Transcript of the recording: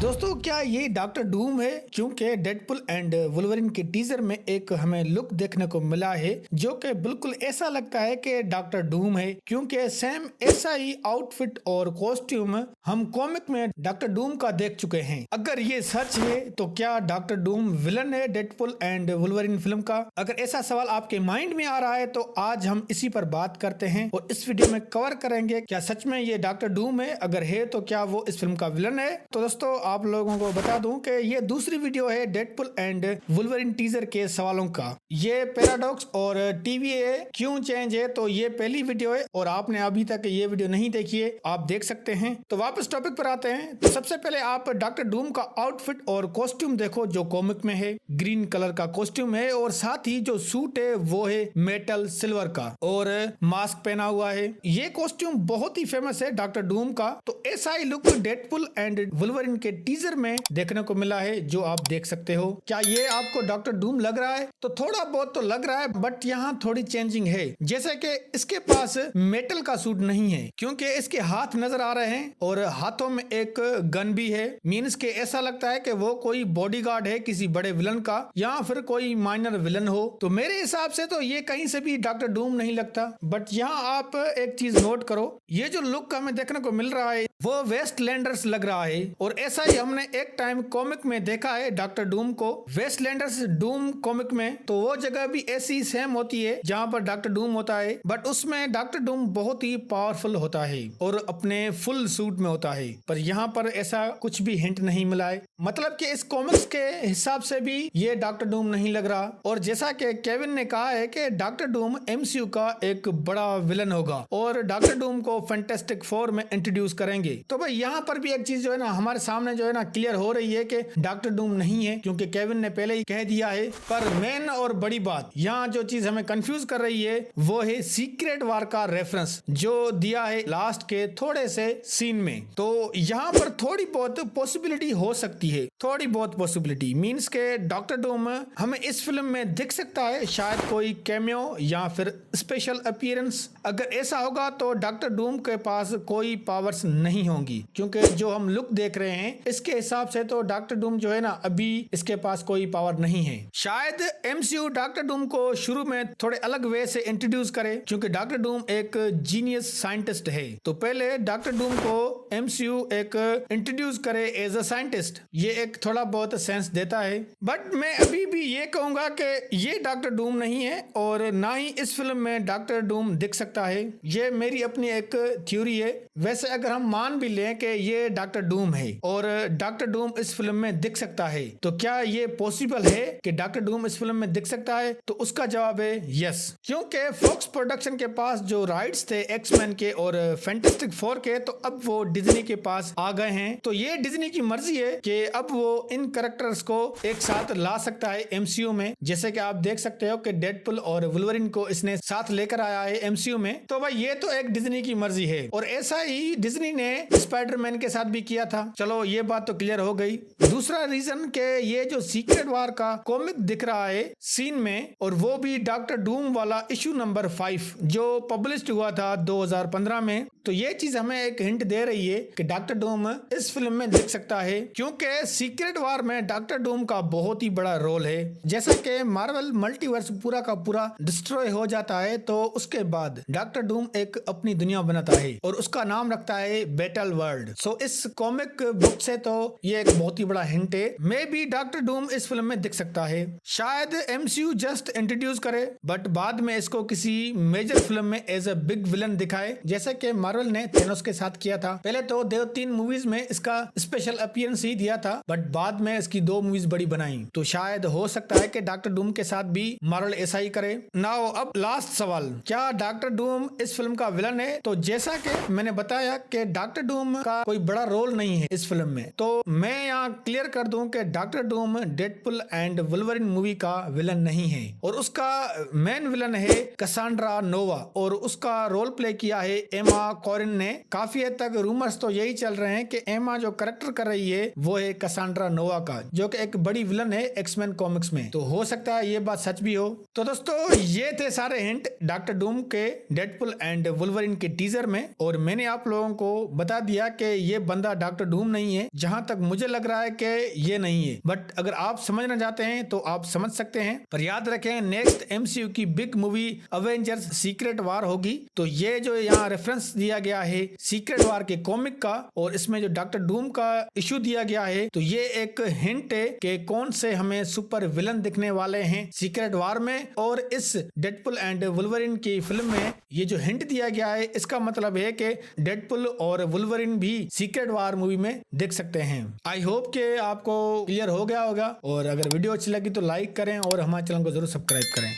दोस्तों क्या ये डॉक्टर डूम है? क्योंकि डेडपुल एंड वुल्वरिन के टीजर में एक हमें लुक देखने को मिला है जो कि बिल्कुल ऐसा लगता है कि डॉक्टर डूम है, क्योंकि सेम ऐसा ही आउटफिट और कॉस्ट्यूम हम कॉमिक में डॉक्टर डूम का देख चुके हैं। अगर ये सच है तो क्या डॉक्टर डूम विलन है डेडपुल एंड वुल्वरिन फिल्म का? अगर ऐसा सवाल आपके माइंड में आ रहा है तो आज हम इसी पर बात करते हैं और इस वीडियो में कवर करेंगे क्या सच में ये डॉक्टर डूम है, अगर है तो क्या वो इस फिल्म का विलन है। तो दोस्तों आप लोगों को बता दूं कि ये दूसरी वीडियो है डेडपुल एंड वुल्वरिन टीजर के सवालों का। ये पैराडॉक्स और TVA क्यों चेंज है, तो ये पहली वीडियो है और आपने अभी तक ये वीडियो नहीं देखी है, आप देख सकते हैं। तो वापस टॉपिक पर आते हैं। तो सबसे पहले आप डॉक्टर डूम का आउटफिट और कॉस्ट्यूम देखो जो कॉमिक में है। ग्रीन कलर का कॉस्ट्यूम है और साथ ही जो सूट है वो है मेटल सिल्वर का और मास्क पहना हुआ है। ये कॉस्ट्यूम बहुत ही फेमस है डॉक्टर डूम का। तो ऐसा ही लुक डेडपुल एंड वुल्वरिन के टीजर में देखने को मिला है जो आप देख सकते हो। क्या ये आपको डॉक्टर डूम लग रहा है? तो थोड़ा बहुत तो लग रहा है, बट यहाँ थोड़ी चेंजिंग है। जैसे कि इसके पास मेटल का सूट नहीं है क्योंकि इसके हाथ नजर आ रहे हैं और हाथों में एक गन भी है। मीन्स के ऐसा लगता है कि वो कोई बॉडीगार्ड है किसी बड़े विलन का या फिर कोई माइनर विलन हो। तो मेरे हिसाब से तो ये कहीं से भी डॉक्टर डूम नहीं लगता। बट यहाँ आप एक चीज नोट करो, ये जो लुक हमें देखने को मिल रहा है वो वेस्टलैंडर्स लग रहा है और ऐसा ही हमने एक टाइम कॉमिक में देखा है डॉक्टर डूम को। वेस्टलैंडर्स डूम कॉमिक में तो वो जगह भी ऐसी सेम होती है जहाँ पर डॉक्टर डूम होता है, बट उसमें डॉक्टर डूम बहुत ही पावरफुल होता है और अपने फुल सूट में होता है। पर यहाँ पर ऐसा कुछ भी हिंट नहीं मिला है, मतलब कि इस कॉमिक्स के हिसाब से भी ये डॉक्टर डूम नहीं लग रहा। और जैसा कि केविन ने कहा है कि डॉक्टर डूम MCU का एक बड़ा विलन होगा और डॉक्टर डूम को फैंटास्टिक फोर में इंट्रोड्यूस करेंगे। तो भाई यहाँ पर भी एक चीज जो है ना हमारे सामने जो है ना क्लियर हो रही है कि डॉक्टर डूम नहीं है, क्योंकि केविन ने पहले ही कह दिया है। पर मेन और बड़ी बात यहाँ जो चीज हमें कंफ्यूज कर रही है वो है सीक्रेट वार का रेफरेंस जो दिया है लास्ट के थोड़े से सीन में। तो यहाँ पर थोड़ी बहुत पॉसिबिलिटी हो सकती है, थोड़ी बहुत पॉसिबिलिटी मीन्स के डॉक्टर डूम हमें इस फिल्म में दिख सकता है, शायद कोई कैमियो या फिर स्पेशल अपीयरेंस। अगर ऐसा होगा तो डॉक्टर डूम के पास कोई पावर्स नहीं होंगी, क्योंकि जो हम लुक देख रहे हैं इसके हिसाब से तो डॉक्टर डूम जो है ना अभी इसके पास कोई पावर नहीं है। शायद MCU डॉक्टर डूम को शुरू में थोड़े अलग वे से इंट्रोड्यूस करे, क्योंकि डॉक्टर डूम एक जीनियस साइंटिस्ट है। तो पहले डॉक्टर डूम को MCU एक इंट्रोड्यूस करे एज अ साइंटिस्ट, ये एक थोड़ा बहुत सेंस देता है। बट मैं अभी भी ये कहूंगा कि ये डॉक्टर डूम नहीं है और ना ही इस फिल्म में डॉक्टर डूम दिख सकता है। ये मेरी अपनी एक थ्योरी है। वैसे अगर हम मान भी लें कि ये डॉक्टर डूम है और डॉक्टर डूम इस फिल्म में दिख सकता है, तो क्या ये पॉसिबल है कि डॉक्टर डूम इस फिल्म में दिख सकता है? तो उसका जवाब है यस, क्योंकि फॉक्स प्रोडक्शन के पास जो राइट्स थे एक्समैन के और फैंटास्टिक फोर के, तो अब वो डिज्नी के पास आ गए हैं। तो ये डिज्नी की मर्जी है कि अब वो इन कैरेक्टर्स को एक साथ ला सकता है MCU में। जैसे कि आप देख सकते हो कि डेडपुल और वुल्वरिन को इसने साथ लेकर आया है MCU में। तो भाई ये तो एक डिज्नी की मर्जी है और ऐसा ही डिज्नी ने स्पाइडरमैन के साथ भी किया था। चलो ये बात तो क्लियर हो गई। दूसरा रीजन के ये जो सीक्रेट वार का कॉमिक दिख रहा है सीन में, और वो भी डॉक्टर डूम वाला इशू नंबर 5 जो पब्लिश हुआ था 2015 में, तो ये चीज हमें एक हिंट दे रही है कि डॉक्टर डूम इस फिल्म में दिख सकता है, क्योंकि सीक्रेट वार में डॉक्टर डूम का बहुत ही बड़ा रोल है। जैसा कि मार्वल मल्टीवर्स पूरा का पूरा डिस्ट्रॉय हो जाता है तो उसके बाद डॉक्टर डूम एक अपनी दुनिया बनाता है और उसका नाम रखता है बैटल वर्ल्ड। सो इस कॉमिक बुक से तो ये एक बहुत ही बड़ा हिंट है। मे बी डॉक्टर डूम इस फिल्म में दिख सकता है। शायद MCU जस्ट इंट्रोड्यूस करे बट बाद में इसको किसी मेजर फिल्म में एज अ बिग विलन दिखाए, जैसे कि मार्वल ने थेनोस के साथ किया था। पहले तो 2-3 मूवीज में इसका स्पेशल अपीयरेंस ही दिया था, बट बाद में इसकी 2 मूवीज बड़ी बनाई। तो शायद हो सकता है कि डॉक्टर डूम के साथ भी मार्वल ऐसा ही करे। नाउ अब लास्ट सवाल, क्या डॉक्टर डूम इस फिल्म का विलन है? तो जैसा कि मैंने बताया कि डॉक्टर डूम का कोई बड़ा रोल नहीं है इस फिल्म में, तो मैं यहाँ क्लियर कर दूं कि doctor Doom Deadpool and Wolverine movie का विलन नहीं है और उसका मेन विलन है कसांड्रा नोवा और उसका रोल प्ले किया है एमा कॉरिन ने। काफी हद तक रूमर रूमर्स तो यही चल रहे हैं कि एमा जो करेक्टर कर रही है वो है कसांड्रा नोवा का, जो कि एक बड़ी विलन है एक्समैन कॉमिक्स में। तो हो सकता है ये बात सच भी हो। तो दोस्तों ये थे सारे हिंट डॉक्टर डूम के डेडपुल एंड वुल्वरिन के टीजर में, और मैंने आप लोगों को बता दिया कि ये बंदा डॉक्टर डूम नहीं है। जहां तक मुझे लग रहा है कि ये नहीं है, बट अगर आप समझना चाहते हैं तो आप समझ सकते हैं। पर याद रखें नेक्स्ट एमसीयू की बिग मूवी अवेंजर्स सीक्रेट वार होगी। तो ये जो यहाँ रेफरेंस दिया गया है सीक्रेट वार के कॉमिक का, और इसमें जो डॉक्टर डूम का इशू दिया गया है, तो ये एक हिंट है कि कौन से हमें सुपर विलन दिखने वाले हैं सीक्रेट वार में। और इस डेडपुल एंड वुल्वरिन की फिल्म में ये जो हिंट दिया गया है, इसका मतलब है कि डेडपुल और वुल्वरिन भी सीक्रेट वार मूवी में देख सकते हैं। आई होप कि आपको क्लियर हो गया होगा, और अगर वीडियो अच्छी लगी तो लाइक करें और हमारे चैनल को जरूर सब्सक्राइब करें।